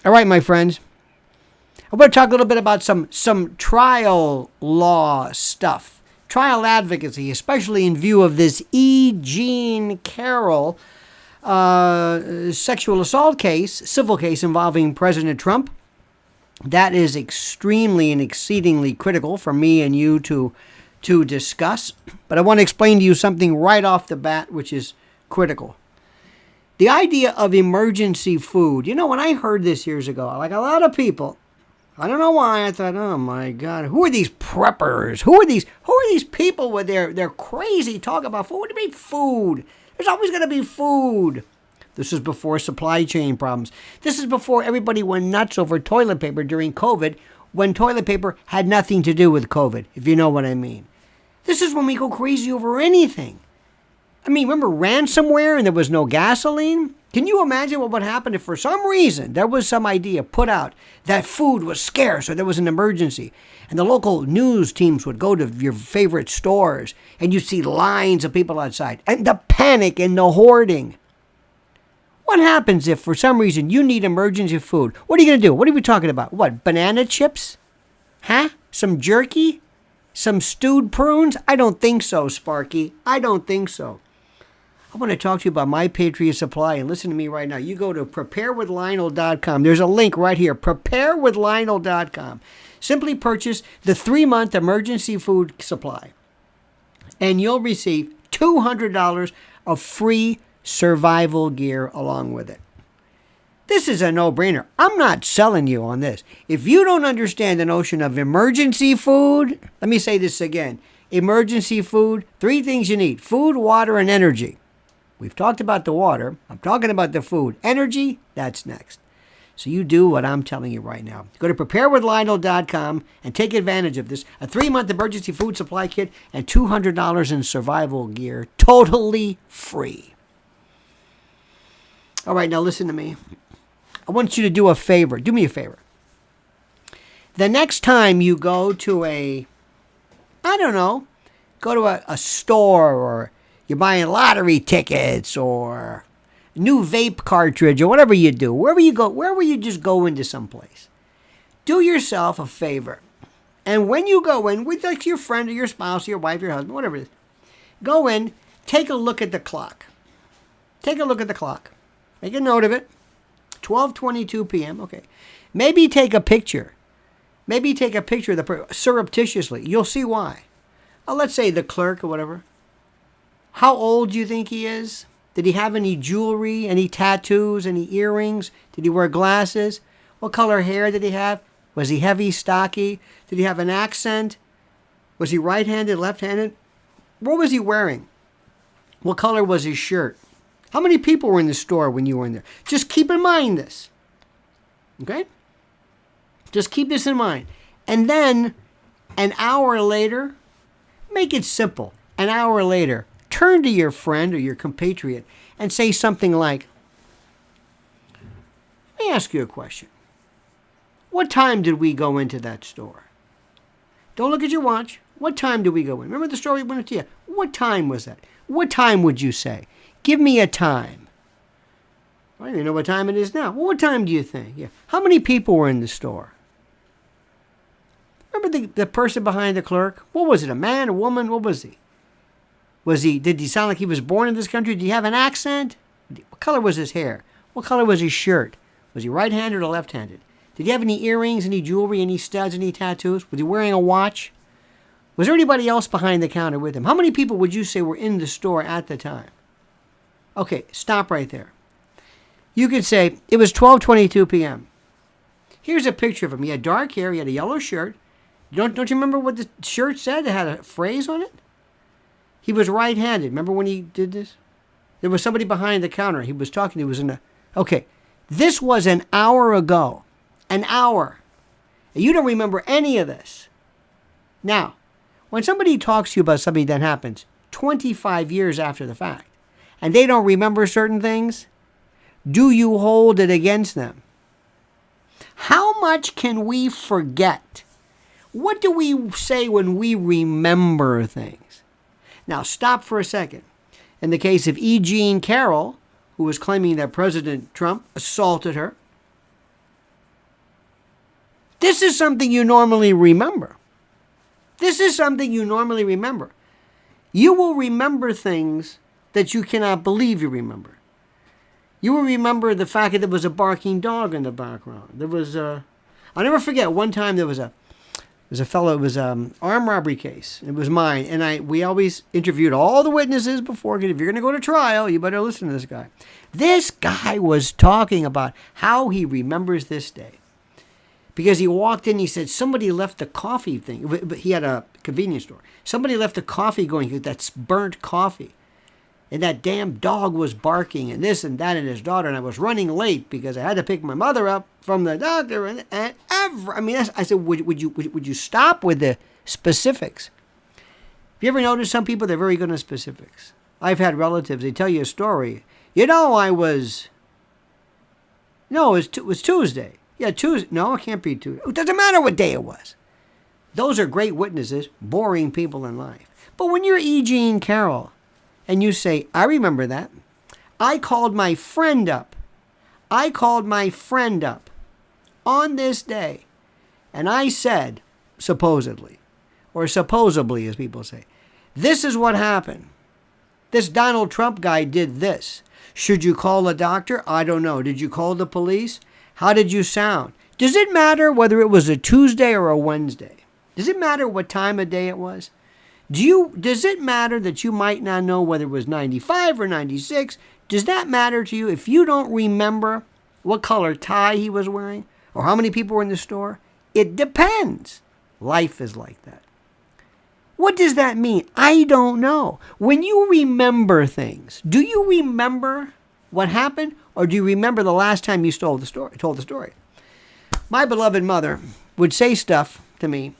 All right, my friends. I want to talk a little bit about some trial law stuff. Trial advocacy, especially in view of this Eugene Carroll sexual assault case, civil case involving President Trump. That is extremely and exceedingly critical for me and you to discuss. But I want to explain to you something right off the bat, which is critical. The idea of emergency food. You know, when I heard this years ago, like a lot of people, I don't know why, I thought, oh my God, who are these preppers? Who are these people with their crazy talk about food? What do you mean food? There's always going to be food. This is before supply chain problems. This is before everybody went nuts over toilet paper during COVID, when toilet paper had nothing to do with COVID, if you know what I mean. This is when we go crazy over anything. I mean, remember ransomware and there was no gasoline? Can you imagine what would happen if for some reason there was some idea put out that food was scarce or there was an emergency and the local news teams would go to your favorite stores and you'd see lines of people outside and the panic and the hoarding? What happens if for some reason you need emergency food? What are you going to do? What are we talking about? What, banana chips? Huh? Some jerky? Some stewed prunes? I don't think so, Sparky. I don't think so. I want to talk to you about my Patriot Supply, and listen to me right now. You go to preparewithlionel.com. There's a link right here, preparewithlionel.com. Simply purchase the 3-month emergency food supply, and you'll receive $200 of free survival gear along with it. This is a no-brainer. I'm not selling you on this. If you don't understand the notion of emergency food, let me say this again. Emergency food, 3 things you need: food, water, and energy. We've talked about the water. I'm talking about the food. Energy, that's next. So you do what I'm telling you right now. Go to preparewithlionel.com and take advantage of this. A 3-month emergency food supply kit and $200 in survival gear. Totally free. All right, now listen to me. I want you to do a favor. Do me a favor. The next time you go to a store, or you're buying lottery tickets or a new vape cartridge or whatever you do, wherever you just go into some place, do yourself a favor. And when you go in with like your friend or your spouse or your wife, your husband, whatever it is, go in, take a look at the clock. Take a look at the clock. Make a note of it. 12:22 p.m. Okay. Maybe take a picture. Maybe take a picture of the surreptitiously. You'll see why. Let's say the clerk or whatever. How old do you think he is? Did he have any jewelry, any tattoos, any earrings? Did he wear glasses? What color hair did he have? Was he heavy, stocky? Did he have an accent? Was he right-handed, left-handed? What was he wearing? What color was his shirt? How many people were in the store when you were in there? Just keep in mind this. Okay? Just keep this in mind. And then, an hour later, make it simple. An hour later, turn to your friend or your compatriot and say something like, let me ask you a question. What time did we go into that store? Don't look at your watch. What time did we go in? Remember the store we went into? Yeah. What time was that? What time would you say? Give me a time. I don't even know what time it is now. Well, what time do you think? Yeah. How many people were in the store? Remember the person behind the clerk? What was it, a man, a woman? What was he? Did he sound like he was born in this country? Did he have an accent? What color was his hair? What color was his shirt? Was he right-handed or left-handed? Did he have any earrings, any jewelry, any studs, any tattoos? Was he wearing a watch? Was there anybody else behind the counter with him? How many people would you say were in the store at the time? Okay, stop right there. You could say, it was 12:22 p.m. Here's a picture of him. He had dark hair. He had a yellow shirt. Don't you remember what the shirt said? It had a phrase on it. He was right-handed. Remember when he did this? There was somebody behind the counter. He was talking. He was in a... Okay, this was an hour ago. An hour. You don't remember any of this. Now, when somebody talks to you about something that happens 25 years after the fact, and they don't remember certain things, do you hold it against them? How much can we forget? What do we say when we remember things? Now, stop for a second. In the case of Eugene Carroll, who was claiming that President Trump assaulted her, This is something you normally remember. This is something you normally remember. You will remember things that you cannot believe you remember. You will remember the fact that there was a barking dog in the background. There was I'll never forget, one time there was a fellow, it was an armed robbery case. It was mine. And we always interviewed all the witnesses before, because if you're going to go to trial, you better listen to this guy. This guy was talking about how he remembers this day. Because he walked in, he said, somebody left the coffee thing. He had a convenience store. Somebody left the coffee going, that's burnt coffee. And that damn dog was barking and this and that and his daughter. And I was running late because I had to pick my mother up from the doctor. I said, would you stop with the specifics? Have you ever noticed some people, they're very good on specifics? I've had relatives, they tell you a story. It was Tuesday. Yeah, Tuesday. No, it can't be Tuesday. It doesn't matter what day it was. Those are great witnesses, boring people in life. But when you're Eugene Carroll and you say, I remember that. I called my friend up. On this day. And I said, supposedly as people say, this is what happened. This Donald Trump guy did this. Should you call a doctor? I don't know. Did you call the police? How did you sound? Does it matter whether it was a Tuesday or a Wednesday? Does it matter what time of day it was? Does it matter that you might not know whether it was 95 or 96? Does that matter to you if you don't remember what color tie he was wearing or how many people were in the store? It depends. Life is like that. What does that mean? I don't know. When you remember things, do you remember what happened, or do you remember the last time you told the story? My beloved mother would say stuff to me.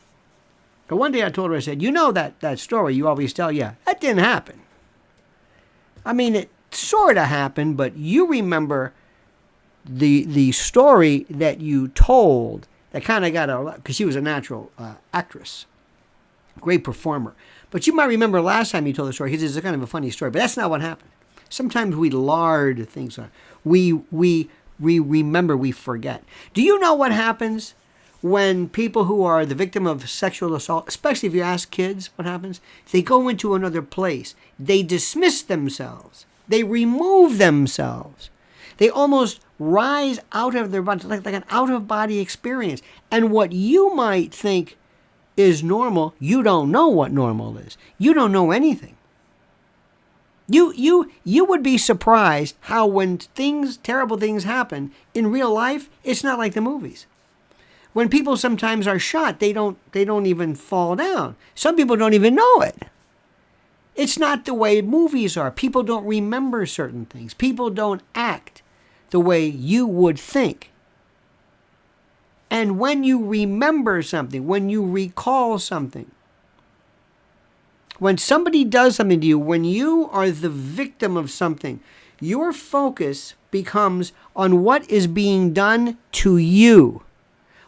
But one day I told her, I said, you know that story you always tell? Yeah, that didn't happen. I mean, it sort of happened, but you remember the story that you told that kind of got because she was a natural actress, great performer. But you might remember last time you told the story because it's a kind of a funny story, but that's not what happened. Sometimes we lard things on. We remember, we forget. Do you know what happens when people who are the victim of sexual assault, especially if you ask kids what happens? They go into another place. They dismiss themselves. They remove themselves. They almost rise out of their body, like an out-of-body experience. And what you might think is normal, you don't know what normal is. You don't know anything. You would be surprised how when terrible things happen in real life, it's not like the movies. When people sometimes are shot, they don't even fall down. Some people don't even know it. It's not the way movies are. People don't remember certain things. People don't act the way you would think. And when you remember something, when you recall something, when somebody does something to you, when you are the victim of something, your focus becomes on what is being done to you.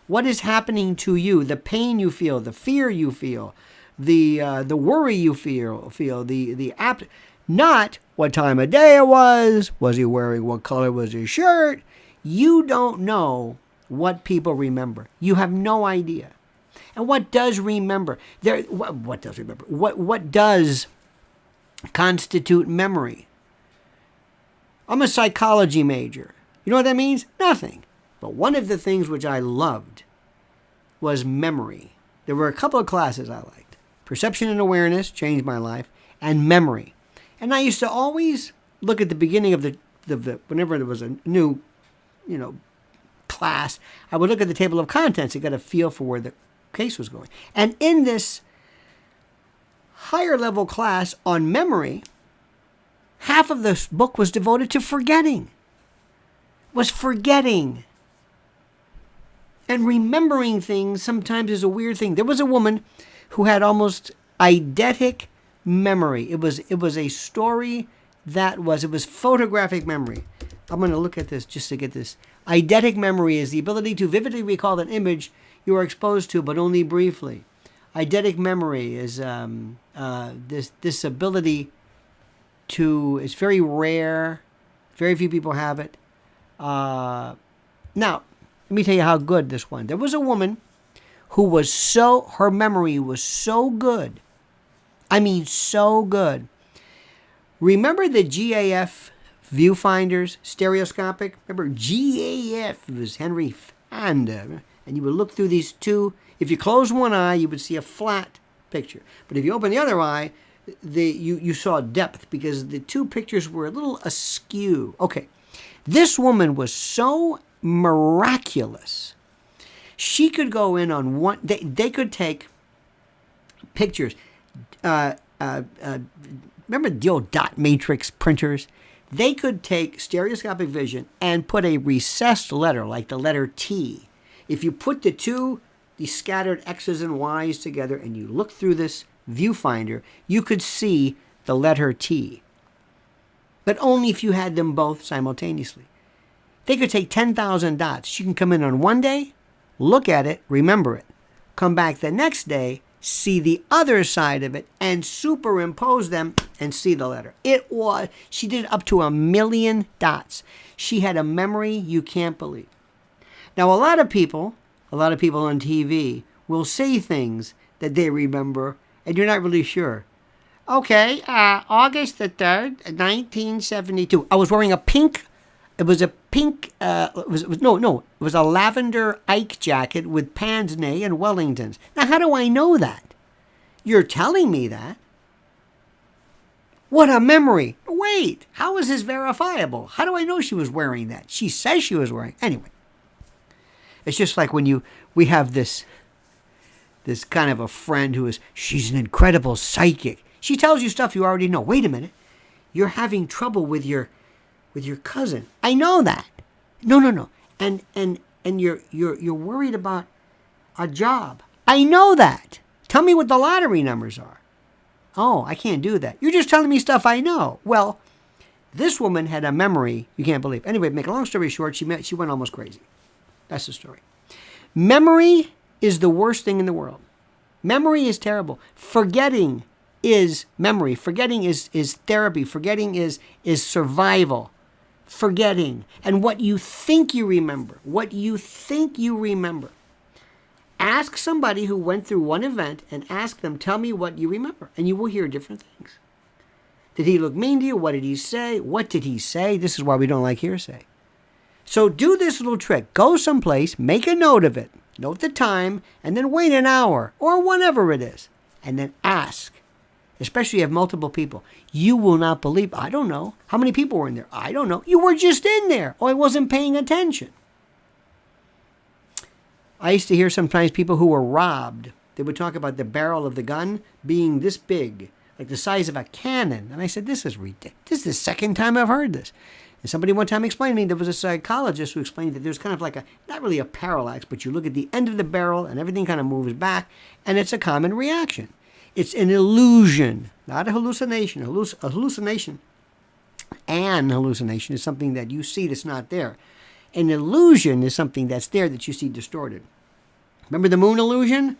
What is happening to you? The pain you feel, the fear you feel, the worry you feel, not what time of day it was he wearing, what color was his shirt. You don't know what people remember. You have no idea. And what does remember? What does remember? What does constitute memory? I'm a psychology major. You know what that means? Nothing. But one of the things which I loved was memory. There were a couple of classes I liked. Perception and awareness changed my life, and memory. And I used to always look at the beginning of the whenever there was a new, class, I would look at the table of contents to get a feel for where the case was going. And in this higher level class on memory, half of this book was devoted to forgetting. And remembering things sometimes is a weird thing. There was a woman who had almost eidetic memory. It was a story it was photographic memory. I'm going to look at this just to get this. Eidetic memory is the ability to vividly recall an image you are exposed to, but only briefly. Eidetic memory is this ability to, it's very rare. Very few people have it. Now, let me tell you how good this one. There was a woman her memory was so good. I mean, so good. Remember the GAF viewfinders, stereoscopic? Remember GAF? It was Henry Fonda. And you would look through these two. If you close one eye, you would see a flat picture. But if you open the other eye, you saw depth because the two pictures were a little askew. Okay, this woman was so miraculous. She could go in on one. They could take pictures. Remember the old dot matrix printers? They could take stereoscopic vision and put a recessed letter, like the letter T. If you put these scattered X's and Y's together and you look through this viewfinder, you could see the letter T. But only if you had them both simultaneously. They could take 10,000 dots. You can come in on one day, look at it, remember it. Come back the next day, see the other side of it, and superimpose them and see the letter. She did up to 1 million dots. She had a memory you can't believe. Now, a lot of people on TV will say things that they remember, and you're not really sure. Okay, August the 3rd, 1972. I was wearing a pink. It was a pink. It was a lavender Ike jacket with pince nez and Wellingtons. Now, how do I know that? You're telling me that. What a memory! Wait, how is this verifiable? How do I know she was wearing that? She says she was wearing. Anyway, it's just like when we have this kind of a friend she's an incredible psychic. She tells you stuff you already know. Wait a minute, you're having trouble with your cousin. I know that. No. And you're worried about a job. I know that. Tell me what the lottery numbers are. Oh, I can't do that. You're just telling me stuff I know. Well, this woman had a memory you can't believe. Anyway, make a long story short, she went almost crazy. That's the story. Memory is the worst thing in the world. Memory is terrible. Forgetting is memory. Forgetting is therapy. Forgetting is survival. Forgetting. And what you think you remember. Ask somebody who went through one event and ask them, tell me what you remember. And you will hear different things. Did he look mean to you? What did he say? What did he say? This is why we don't like hearsay. So do this little trick. Go someplace, make a note of it, note the time, and then wait an hour or whatever it is. And then ask. Especially if you have multiple people. You will not believe. I don't know. How many people were in there? I don't know. You were just in there. Oh, I wasn't paying attention. I used to hear sometimes people who were robbed. They would talk about the barrel of the gun being this big, like the size of a cannon. And I said, this is ridiculous. This is the second time I've heard this. And somebody one time explained to me, there was a psychologist who explained that there's kind of like not really a parallax, but you look at the end of the barrel and everything kind of moves back, and it's a common reaction. It's an illusion, not a hallucination. An hallucination is something that you see that's not there. An illusion is something that's there that you see distorted. Remember the moon illusion?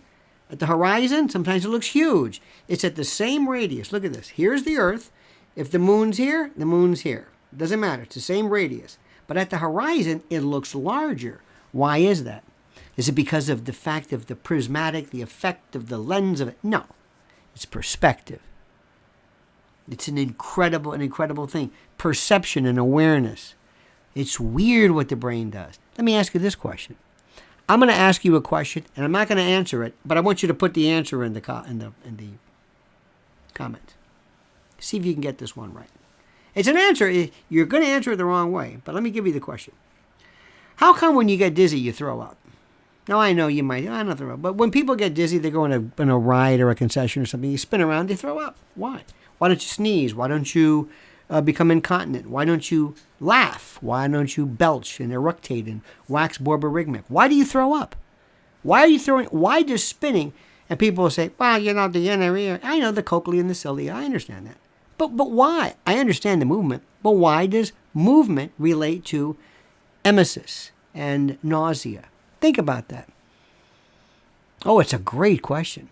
At the horizon, sometimes it looks huge. It's at the same radius. Look at this. Here's the Earth. If the moon's here, the moon's here. It doesn't matter. It's the same radius. But at the horizon, it looks larger. Why is that? Is it because of the fact of the prismatic, the effect of the lens of it? No. It's perspective. It's an incredible thing. Perception and awareness. It's weird what the brain does. Let me ask you this question. I'm going to ask you a question, and I'm not going to answer it, but I want you to put the answer in the comments. See if you can get this one right. It's an answer. You're going to answer it the wrong way, but let me give you the question. How come when you get dizzy, you throw up? Now, I know you might, I don't throw up, but when people get dizzy, they go in a ride or a concession or something, you spin around, they throw up. Why? Why don't you sneeze? Why don't you become incontinent? Why don't you laugh? Why don't you belch and eructate and wax borborygmic? Why do you throw up? Why does spinning, and people will say, well, the inner ear. I know the cochlea and the cilia. I understand that. But why? I understand the movement, but why does movement relate to emesis and nausea? Think about that. Oh, it's a great question.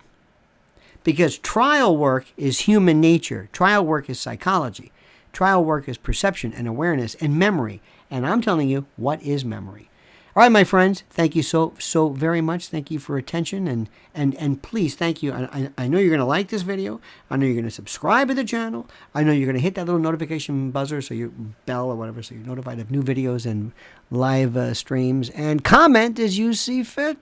Because trial work is human nature. Trial work is psychology. Trial work is perception and awareness and memory. And I'm telling you, what is memory? All right, my friends, thank you so very much. Thank you for attention, and please, thank you. I know you're going to like this video. I know you're going to subscribe to the channel. I know you're going to hit that little notification buzzer, so you bell or whatever, so you're notified of new videos and live streams, and comment as you see fit.